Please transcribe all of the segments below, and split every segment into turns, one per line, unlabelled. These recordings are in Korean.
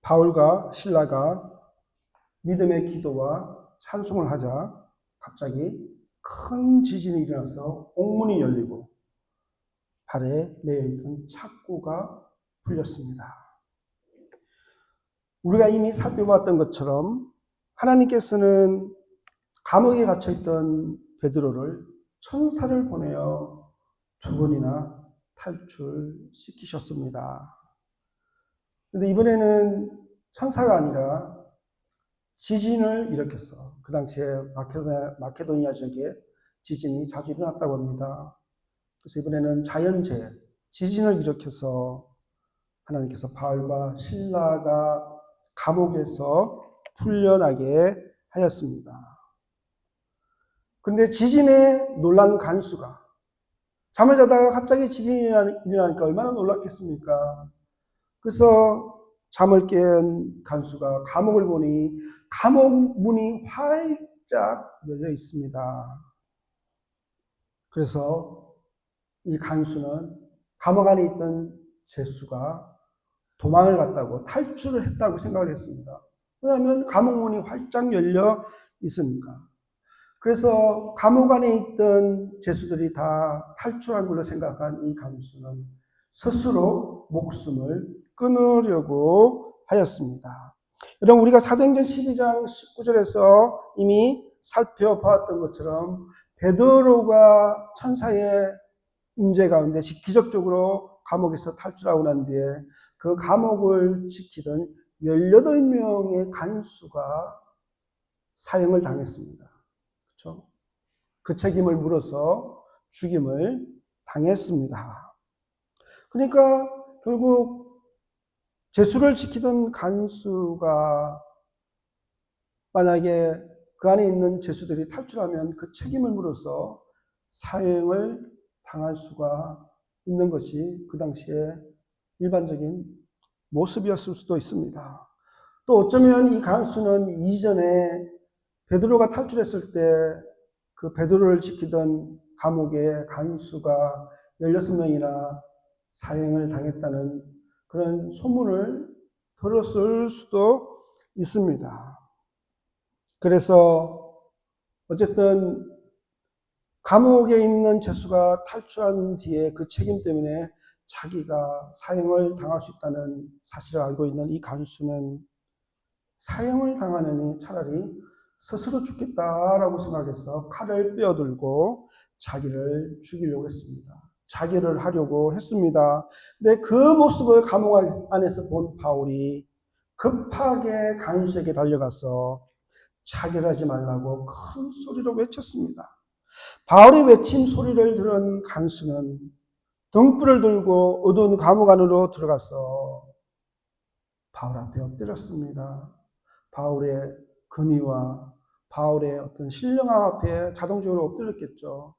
바울과 실라가 믿음의 기도와 찬송을 하자 갑자기 큰 지진이 일어나서 옥문이 열리고 발에 매여있던 착고가 풀렸습니다. 우리가 이미 살펴봤던 것처럼 하나님께서는 감옥에 갇혀있던 베드로를 천사를 보내어 2번이나 탈출시키셨습니다. 그런데 이번에는 천사가 아니라 지진을 일으켰어. 그 당시에 마케도니아 지역에 지진이 자주 일어났다고 합니다. 그래서 이번에는 자연재해, 지진을 일으켜서 하나님께서 바울과 실라가 감옥에서 풀려나게 하였습니다. 그런데 지진에 놀란 간수가 잠을 자다가 갑자기 지진이 일어나니까 얼마나 놀랐겠습니까? 그래서 잠을 깬 간수가 감옥을 보니 감옥 문이 활짝 열려 있습니다. 그래서 이 간수는 감옥 안에 있던 제수가 도망을 갔다고 탈출을 했다고 생각을 했습니다. 왜냐하면 감옥 문이 활짝 열려 있으니까. 그래서 감옥 안에 있던 제수들이 다 탈출한 걸로 생각한 이 간수는 스스로 목숨을 끊으려고 하였습니다. 여러분, 우리가 사도행전 12장 19절에서 이미 살펴보았던 것처럼 베드로가 천사의 임재 가운데 기적적으로 감옥에서 탈출하고 난 뒤에 그 감옥을 지키던 18명의 간수가 사형을 당했습니다. 그렇죠? 그 책임을 물어서 죽임을 당했습니다. 그러니까 결국 제수를 지키던 간수가 만약에 그 안에 있는 제수들이 탈출하면 그 책임을 물어서 사형을 당할 수가 있는 것이 그 당시에 일반적인 모습이었을 수도 있습니다. 또 어쩌면 이 간수는 이전에 베드로가 탈출했을 때 그 베드로를 지키던 감옥의 간수가 16명이나 사형을 당했다는 그런 소문을 들었을 수도 있습니다. 그래서 어쨌든 감옥에 있는 제수가 탈출한 뒤에 그 책임 때문에 자기가 사형을 당할 수 있다는 사실을 알고 있는 이 간수는 사형을 당하느니 차라리 스스로 죽겠다라고 생각해서 칼을 빼어들고 자기를 죽이려고 했습니다. 자결을 하려고 했습니다. 근데 그 모습을 감옥 안에서 본 바울이 급하게 간수에게 달려가서 자결하지 말라고 큰 소리로 외쳤습니다. 바울의 외침 소리를 들은 간수는 등불을 들고 어두운 감옥 안으로 들어가서 바울 앞에 엎드렸습니다. 바울의 근위와 바울의 어떤 신령함 앞에 자동적으로 엎드렸겠죠.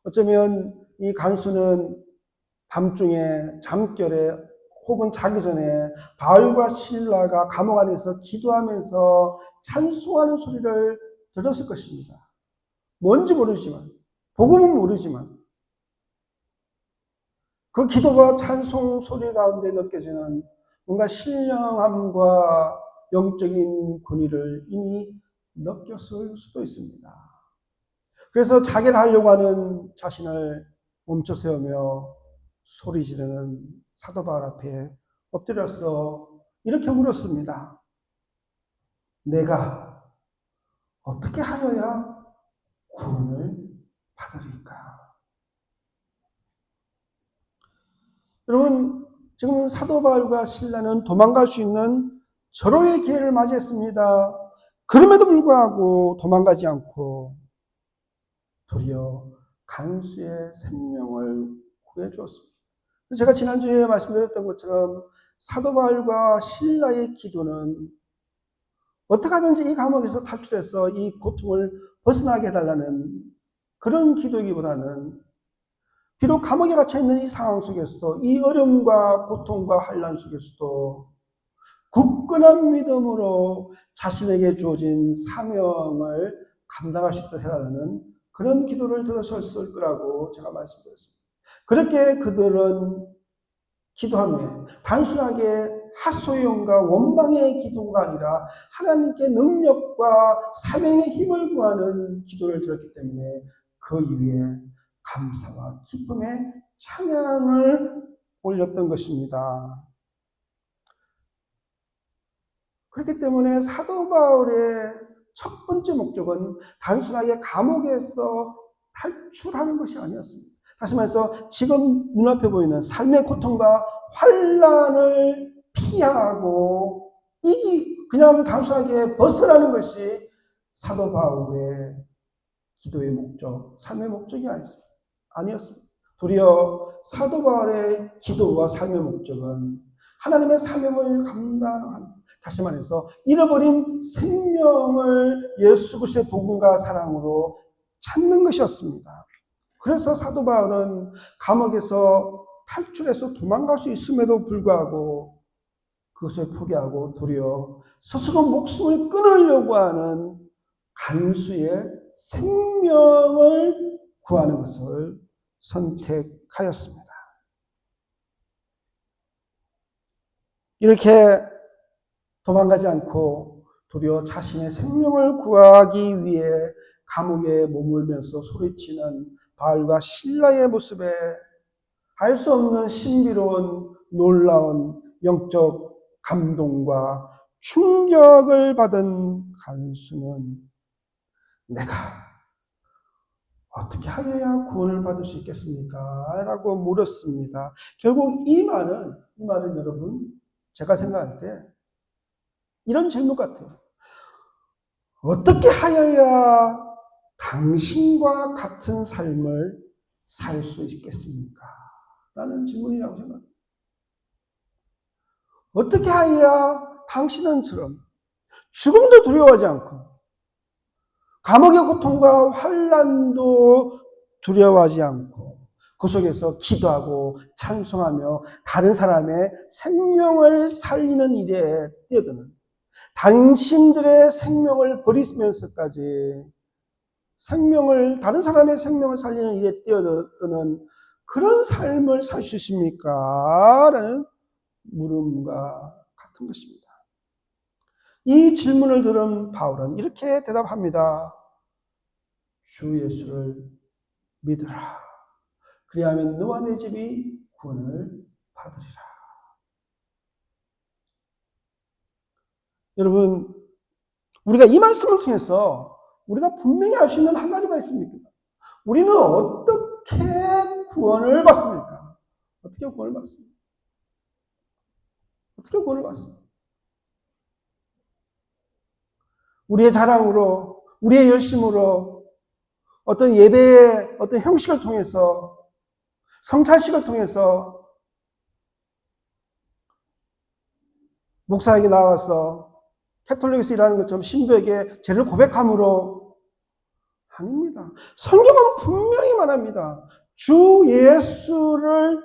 어쩌면 이 간수는 밤중에 잠결에 혹은 자기 전에 바울과 실라가 감옥 안에서 기도하면서 찬송하는 소리를 들었을 것입니다. 뭔지 모르지만, 복음은 모르지만 그 기도와 찬송 소리 가운데 느껴지는 뭔가 신령함과 영적인 권위를 이미 느꼈을 수도 있습니다. 그래서 자결하려고 하는 자신을 멈춰 세우며 소리 지르는 사도 바울 앞에 엎드려서 이렇게 물었습니다. 내가 어떻게 하여야 구원을 받으리까? 여러분, 지금 사도 바울과 실라는 도망갈 수 있는 절호의 기회를 맞이했습니다. 그럼에도 불구하고 도망가지 않고 도리어 간수의 생명을 구해주었습니다. 제가 지난주에 말씀드렸던 것처럼 사도 바울과 실라의 기도는 어떻게 하든지 이 감옥에서 탈출해서 이 고통을 벗어나게 해달라는 그런 기도이기보다는 비록 감옥에 갇혀있는 이 상황 속에서도 이 어려움과 고통과 환난 속에서도 굳건한 믿음으로 자신에게 주어진 사명을 감당할 수 있도록 해달라는 그런 기도를 들으셨을 거라고 제가 말씀드렸습니다. 그렇게 그들은 기도한 후에 단순하게 하소연과 원망의 기도가 아니라 하나님께 능력과 사명의 힘을 구하는 기도를 드렸기 때문에 그 이후에 감사와 기쁨의 찬양을 올렸던 것입니다. 그렇기 때문에 사도 바울의 첫 번째 목적은 단순하게 감옥에서 탈출하는 것이 아니었습니다. 다시 말해서 지금 눈앞에 보이는 삶의 고통과 환난을 피하고 그냥 단순하게 벗어나는 것이 사도 바울의 기도의 목적, 삶의 목적이 아니었습니다. 도리어 사도 바울의 기도와 삶의 목적은 하나님의 사명을 감당하는, 다시 말해서 잃어버린 생명을 예수 그리스도의 복음과 사랑으로 찾는 것이었습니다. 그래서 사도 바울은 감옥에서 탈출해서 도망갈 수 있음에도 불구하고 그것을 포기하고 도리어 스스로 목숨을 끊으려고 하는 간수의 생명을 구하는 것을 선택하였습니다. 이렇게 도망가지 않고 도리어 자신의 생명을 구하기 위해 감옥에 머물면서 소리치는 바울과 실라의 모습에 알 수 없는 신비로운 놀라운 영적 감동과 충격을 받은 간수는 내가 어떻게 하여야 구원을 받을 수 있겠습니까? 라고 물었습니다. 결국 이 말은 여러분, 제가 생각할 때 이런 질문 같아요. 어떻게 하여야 당신과 같은 삶을 살 수 있겠습니까? 라는 질문이라고 생각합니다. 어떻게 하여야 당신은처럼 죽음도 두려워하지 않고 감옥의 고통과 환난도 두려워하지 않고 그 속에서 기도하고 찬송하며 다른 사람의 생명을 살리는 일에 뛰어드는, 당신들의 생명을 버리면서까지 다른 사람의 생명을 살리는 일에 뛰어드는 그런 삶을 살 수 있습니까? 라는 물음과 같은 것입니다. 이 질문을 들은 바울은 이렇게 대답합니다. 주 예수를 믿으라. 그리하면 너와 내 집이 구원을 받으리라. 여러분, 우리가 이 말씀을 통해서 우리가 분명히 알 수 있는 한 가지가 있습니다. 우리는 어떻게 구원을 받습니까? 어떻게 구원을 받습니까? 어떻게 구원을 받습니까? 우리의 자랑으로, 우리의 열심으로, 어떤 예배의 어떤 형식을 통해서, 성찬식을 통해서 목사에게 나와서 캐톨릭에서 일하는 것처럼 신부에게 죄를 고백함으로 아닙니다. 성경은 분명히 말합니다. 주 예수를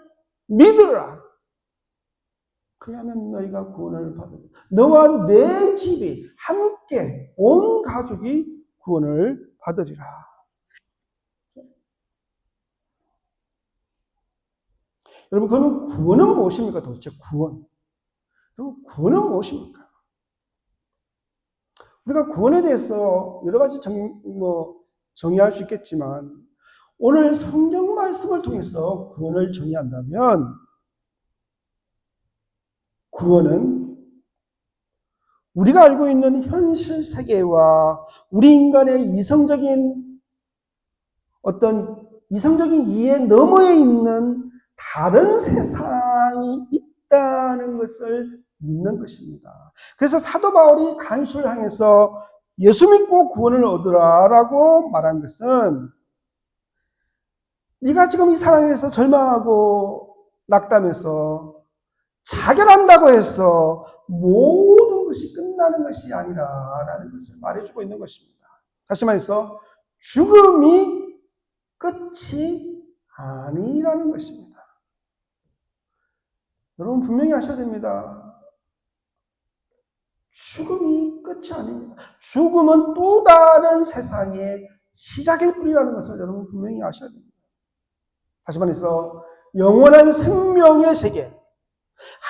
믿으라. 그리하면 너희가 구원을 받으라. 너와 내 집이 함께 온 가족이 구원을 받으리라. 여러분, 그러면 구원은 무엇입니까? 도대체 구원. 그럼 구원은 무엇입니까? 우리가 구원에 대해서 여러 가지 정의할 수 있겠지만 오늘 성경 말씀을 통해서 구원을 정의한다면 구원은 우리가 알고 있는 현실 세계와 우리 인간의 이성적인 이해 너머에 있는 다른 세상이 있다는 것을 믿는 것입니다. 그래서 사도 바울이 간수를 향해서 예수 믿고 구원을 얻으라라고 말한 것은 네가 지금 이 상황에서 절망하고 낙담해서 자결한다고 해서 모든 것이 끝나는 것이 아니라라는 것을 말해주고 있는 것입니다. 다시 말해서 죽음이 끝이 아니라는 것입니다. 여러분 분명히 아셔야 됩니다. 죽음이 끝이 아닙니다. 죽음은 또 다른 세상의 시작일 뿐이라는 것을 여러분 분명히 아셔야 됩니다. 다시 말해서 영원한 생명의 세계,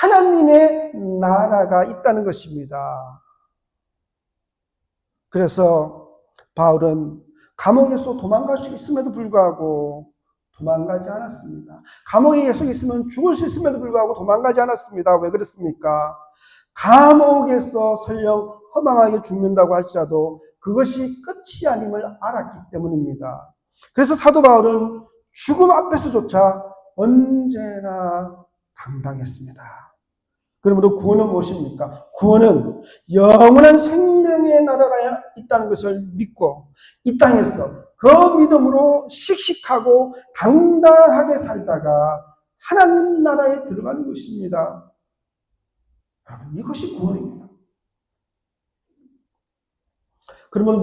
하나님의 나라가 있다는 것입니다. 그래서 바울은 감옥에서 도망갈 수 있음에도 불구하고 도망가지 않았습니다. 감옥에 계속 있으면 죽을 수 있음에도 불구하고 도망가지 않았습니다. 왜 그렇습니까? 감옥에서 설령 허망하게 죽는다고 할지라도 그것이 끝이 아님을 알았기 때문입니다. 그래서 사도 바울은 죽음 앞에서조차 언제나 당당했습니다. 그러므로 구원은 무엇입니까? 구원은 영원한 생명의 나라가 있다는 것을 믿고 이 땅에서 그 믿음으로 씩씩하고 당당하게 살다가 하나님 나라에 들어가는 것입니다. 이것이 구원입니다. 그러면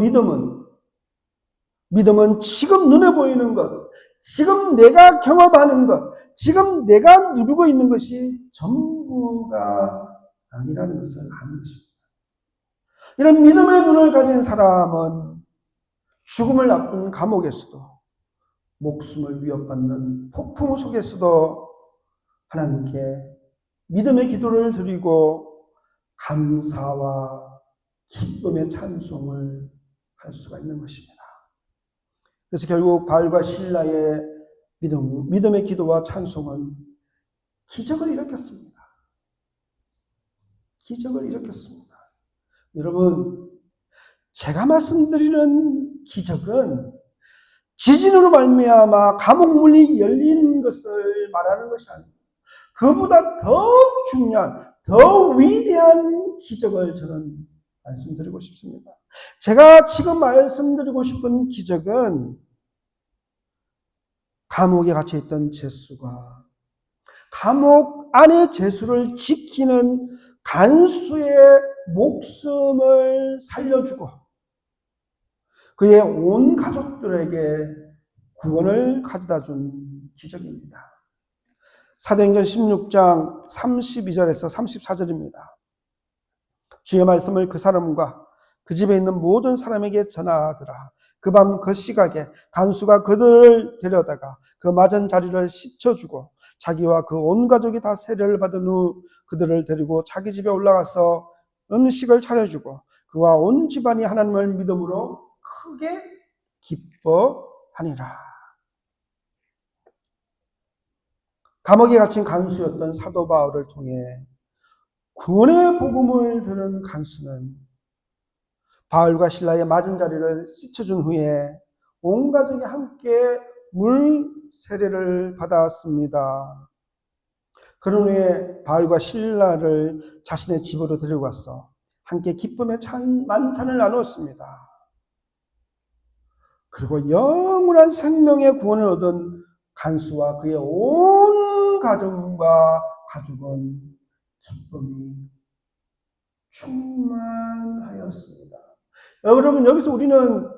믿음은 지금 눈에 보이는 것, 지금 내가 경험하는 것, 지금 내가 누리고 있는 것이 전부가 아니라는 것을 아는 것입니다. 이런 믿음의 눈을 가진 사람은 죽음을 앞둔 감옥에서도 목숨을 위협받는 폭풍 속에서도 하나님께 믿음의 기도를 드리고 감사와 기쁨의 찬송을 할 수가 있는 것입니다. 그래서 결국 바울과 실라의 믿음의 기도와 찬송은 기적을 일으켰습니다. 기적을 일으켰습니다. 여러분, 제가 말씀드리는 기적은 지진으로 말미암아 감옥 문이 열리는 것을 말하는 것이 아닙니다. 그보다 더 중요한, 더 위대한 기적을 저는 말씀드리고 싶습니다. 제가 지금 말씀드리고 싶은 기적은 감옥에 갇혀있던 제수가 감옥 안의 제수를 지키는 간수의 목숨을 살려주고 그의 온 가족들에게 구원을 가져다 준 기적입니다. 사도행전 16장 32절에서 34절입니다. 주의 말씀을 그 사람과 그 집에 있는 모든 사람에게 전하더라. 그 밤 그 시각에 간수가 그들을 데려다가 그 맞은 자리를 씻어주고 자기와 그 온 가족이 다 세례를 받은 후 그들을 데리고 자기 집에 올라가서 음식을 차려주고 그와 온 집안이 하나님을 믿음으로 크게 기뻐하니라. 감옥에 갇힌 간수였던 사도 바울을 통해 구원의 복음을 들은 간수는 바울과 실라의 맞은 자리를 씻어준 후에 온 가족이 함께 물 세례를 받았습니다. 그런 후에 바울과 실라를 자신의 집으로 데리고 가서 함께 기쁨의 만찬을 나누었습니다. 그리고 영원한 생명의 구원을 얻은 간수와 그의 온 가족과 가족은 기쁨이 충만하였습니다. 여러분, 여기서 우리는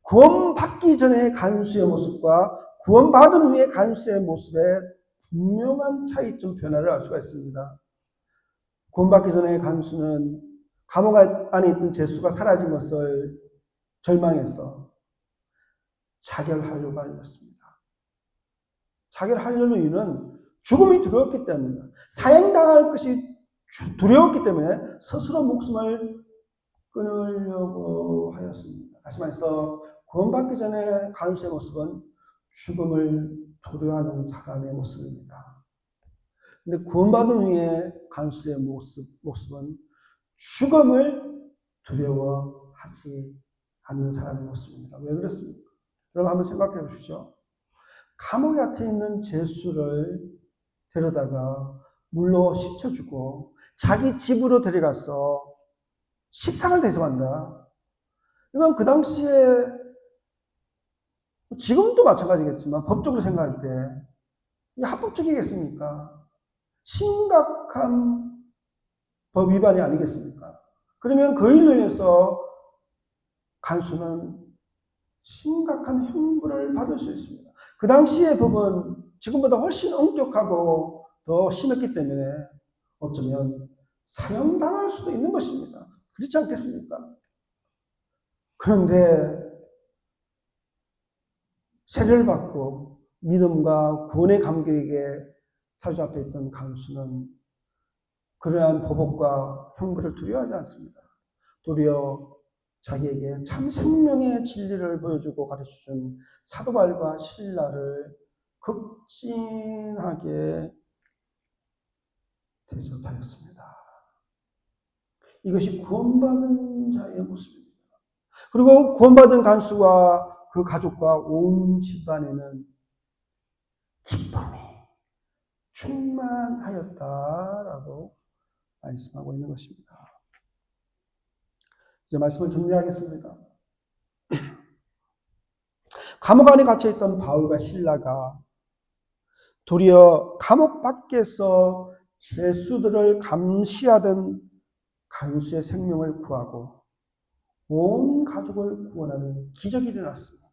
구원받기 전의 간수의 모습과 구원받은 후의 간수의 모습에 분명한 차이점 변화를 알 수가 있습니다. 구원받기 전의 간수는 감옥 안에 있던 제수가 사라진 것을 절망해서 자결하려고 하였습니다. 자결하려는 이유는 죽음이 두려웠기 때문입니다. 사형당할 것이 두려웠기 때문에 스스로 목숨을 끊으려고 하였습니다. 다시 말해서 구원받기 전에 간수의 모습은 죽음을 두려워하는 사람의 모습입니다. 근데 구원받은 후에 간수의 모습은 죽음을 두려워하지 않는 사람의 모습입니다. 왜 그렇습니까? 여러분 한번 생각해 보십시오. 감옥에 갇혀 있는 제수를 데려다가 물로 씻어주고 자기 집으로 데려가서 식사를 대접한다. 이건 그 당시에 지금도 마찬가지겠지만 법적으로 생각할 때 이게 합법적이겠습니까? 심각한 법 위반이 아니겠습니까? 그러면 그 일로 인해서 간수는 심각한 형벌을 받을 수 있습니다. 그 당시의 법은 지금보다 훨씬 엄격하고 더 심했기 때문에 어쩌면 사형당할 수도 있는 것입니다. 그렇지 않겠습니까? 그런데 세례를 받고 믿음과 구원의 감격에 사주 앞에 있던 간수는 그러한 보복과 형벌을 두려워하지 않습니다. 도리어 자기에게 참 생명의 진리를 보여주고 가르쳐준 사도 바울과 실라를 극진하게 대접하였습니다. 이것이 구원받은 자의 모습입니다. 그리고 구원받은 간수와 그 가족과 온 집안에는 기쁨이 충만하였다라고 말씀하고 있는 것입니다. 이제 말씀을 정리하겠습니다. 감옥 안에 갇혀있던 바울과 실라가 도리어 감옥 밖에서 죄수들을 감시하던 간수의 생명을 구하고 온 가족을 구원하는 기적이 일어났습니다.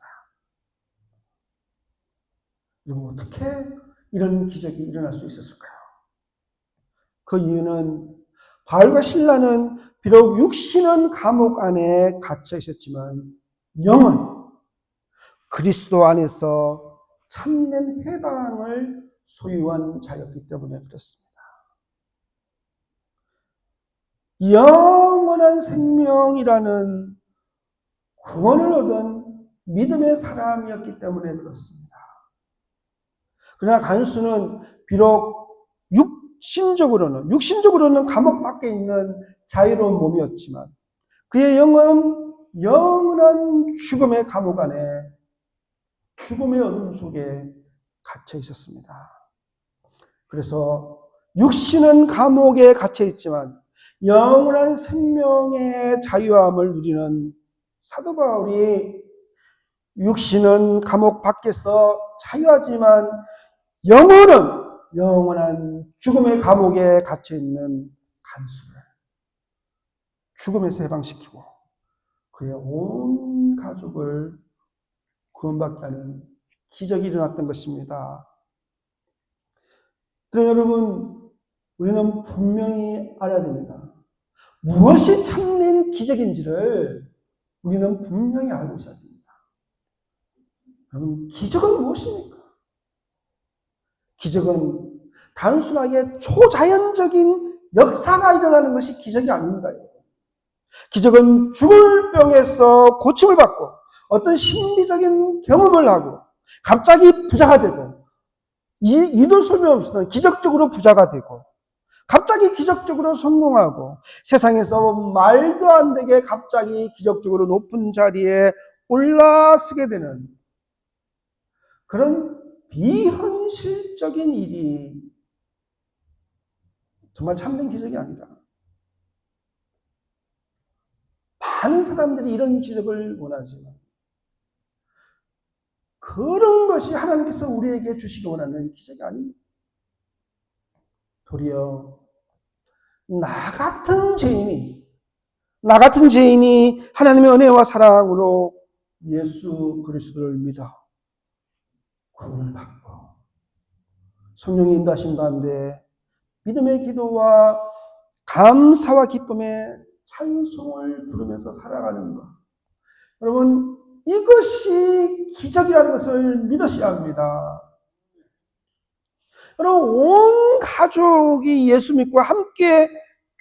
그럼 어떻게 이런 기적이 일어날 수 있었을까요? 그 이유는 바울과 실라는 비록 육신은 감옥 안에 갇혀 있었지만 영은 그리스도 안에서 참된 해방을 소유한 자였기 때문에 그렇습니다. 영원한 생명이라는 구원을 얻은 믿음의 사람이었기 때문에 그렇습니다. 그러나 간수는 비록 육신적으로는 감옥 밖에 있는 자유로운 몸이었지만 그의 영은 영원한 죽음의 감옥 안에 죽음의 어둠 속에 갇혀 있었습니다. 그래서 육신은 감옥에 갇혀 있지만 영원한 생명의 자유함을 누리는 사도 바울이 육신은 감옥 밖에서 자유하지만 영혼은 영원한 죽음의 감옥에 갇혀 있는 간수를 죽음에서 해방시키고 그의 온 가족을 구원받게 하는 기적이 일어났던 것입니다. 그럼 여러분, 우리는 분명히 알아야 됩니다. 무엇이 참된 기적인지를 우리는 분명히 알고 있어야 됩니다. 여러분, 기적은 무엇입니까? 기적은 단순하게 초자연적인 역사가 일어나는 것이 기적이 아닙니다. 기적은 죽을 병에서 고침을 받고 어떤 신비적인 경험을 하고 갑자기 부자가 되고 이도 소용없이 기적적으로 부자가 되고 갑자기 기적적으로 성공하고 세상에서 말도 안 되게 갑자기 기적적으로 높은 자리에 올라서게 되는 그런 비현실적인 일이 정말 참된 기적이 아니라 많은 사람들이 이런 기적을 원하지만 그런 것이 하나님께서 우리에게 주시기 원하는 기적이 아닙니다. 도리어 나 같은 죄인이 하나님의 은혜와 사랑으로 예수 그리스도를 믿어 구원을 받고 성령의 인도하심 가운데 믿음의 기도와 감사와 기쁨의 찬송을 부르면서 살아가는 것. 여러분, 이것이 기적이라는 것을 믿으셔야 합니다. 여러분, 온 가족이 예수 믿고 함께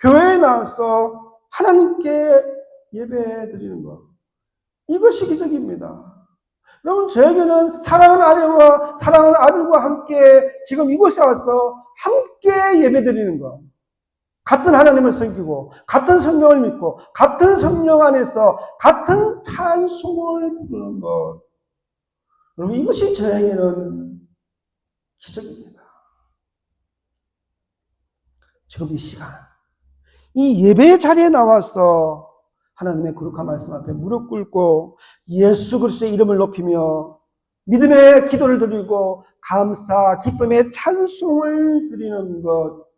교회에 나와서 하나님께 예배 드리는 것. 이것이 기적입니다. 여러분, 저에게는 사랑하는 아내와 사랑하는 아들과 함께 지금 이곳에 와서 함께 예배 드리는 것. 같은 하나님을 섬기고 같은 성령을 믿고 같은 성령 안에서 같은 찬송을 부르는 것. 여러분, 이것이 저에게는 기적입니다. 지금 이 시간 이 예배 자리에 나와서 하나님의 거룩한 말씀 앞에 무릎 꿇고 예수 그리스도의 이름을 높이며 믿음의 기도를 드리고 감사, 기쁨의 찬송을 드리는 것,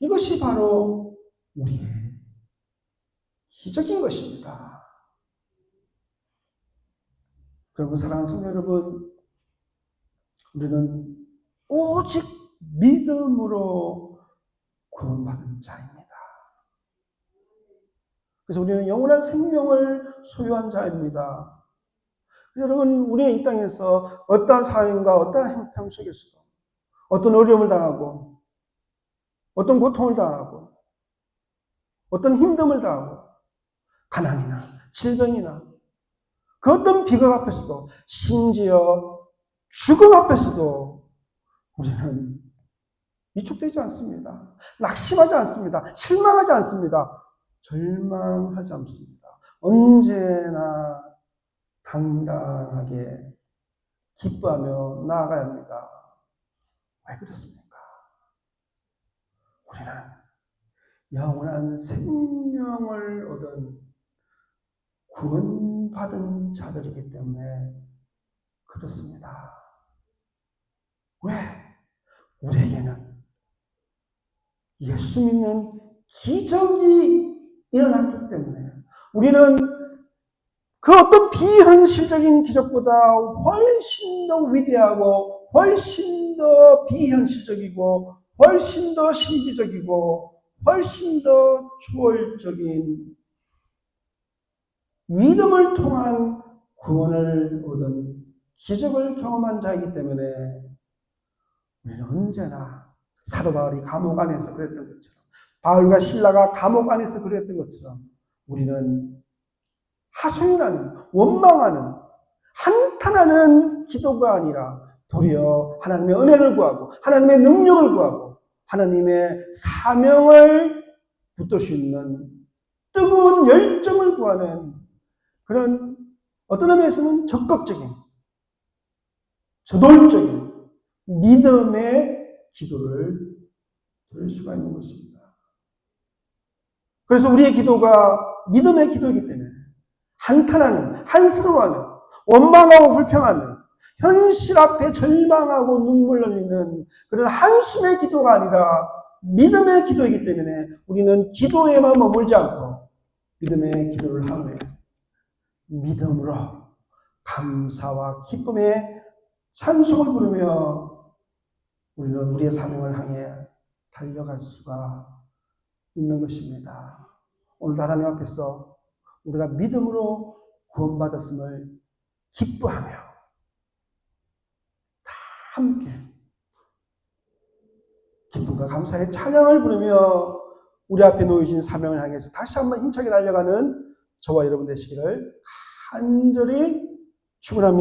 이것이 바로 우리의 기적인 것입니다. 그러분, 사랑하는 성도 여러분, 우리는 오직 믿음으로 구원받은 자입니다. 그래서 우리는 영원한 생명을 소유한 자입니다. 여러분, 우리는 이 땅에서 어떠한 상황과 어떠한 형편 속에서도 어떤 어려움을 당하고 어떤 고통을 당하고 어떤 힘듦을 당하고 가난이나 질병이나 그 어떤 비극 앞에서도 심지어 죽음 앞에서도 우리는 위축되지 않습니다. 낙심하지 않습니다. 실망하지 않습니다. 절망하지 않습니다. 언제나 당당하게 기뻐하며 나아가야 합니다. 왜 그렇습니까? 우리는 영원한 생명을 얻은 구원받은 자들이기 때문에 그렇습니다. 왜? 우리에게는 예수 믿는 기적이 일어났기 때문에 우리는 그 어떤 비현실적인 기적보다 훨씬 더 위대하고 훨씬 더 비현실적이고 훨씬 더 신비적이고 훨씬 더 초월적인 믿음을 통한 구원을 얻은 기적을 경험한 자이기 때문에 우리는 언제나 사도 바울이 감옥 안에서 그랬던 것처럼 바울과 실라가 감옥 안에서 그랬던 것처럼 우리는 하소연하는 원망하는 한탄하는 기도가 아니라 도리어 하나님의 은혜를 구하고 하나님의 능력을 구하고 하나님의 사명을 붙들 수 있는 뜨거운 열정을 구하는 그런 어떤 의미에서는 적극적인 저돌적인 믿음의 기도를 드릴 수가 있는 것입니다. 그래서 우리의 기도가 믿음의 기도이기 때문에 한탄하는, 한스러워하는, 원망하고 불평하는, 현실 앞에 절망하고 눈물 흘리는 그런 한숨의 기도가 아니라 믿음의 기도이기 때문에 우리는 기도에만 머물지 않고 믿음의 기도를 하며 믿음으로 감사와 기쁨의 찬송을 부르며 우리는 우리의 사명을 향해 달려갈 수가 있는 것입니다. 오늘 하나님 앞에서 우리가 믿음으로 구원받았음을 기뻐하며 다 함께 기쁨과 감사의 찬양을 부르며 우리 앞에 놓여진 사명을 향해서 다시 한번 힘차게 달려가는 저와 여러분 되시기를 간절히 축원합니다.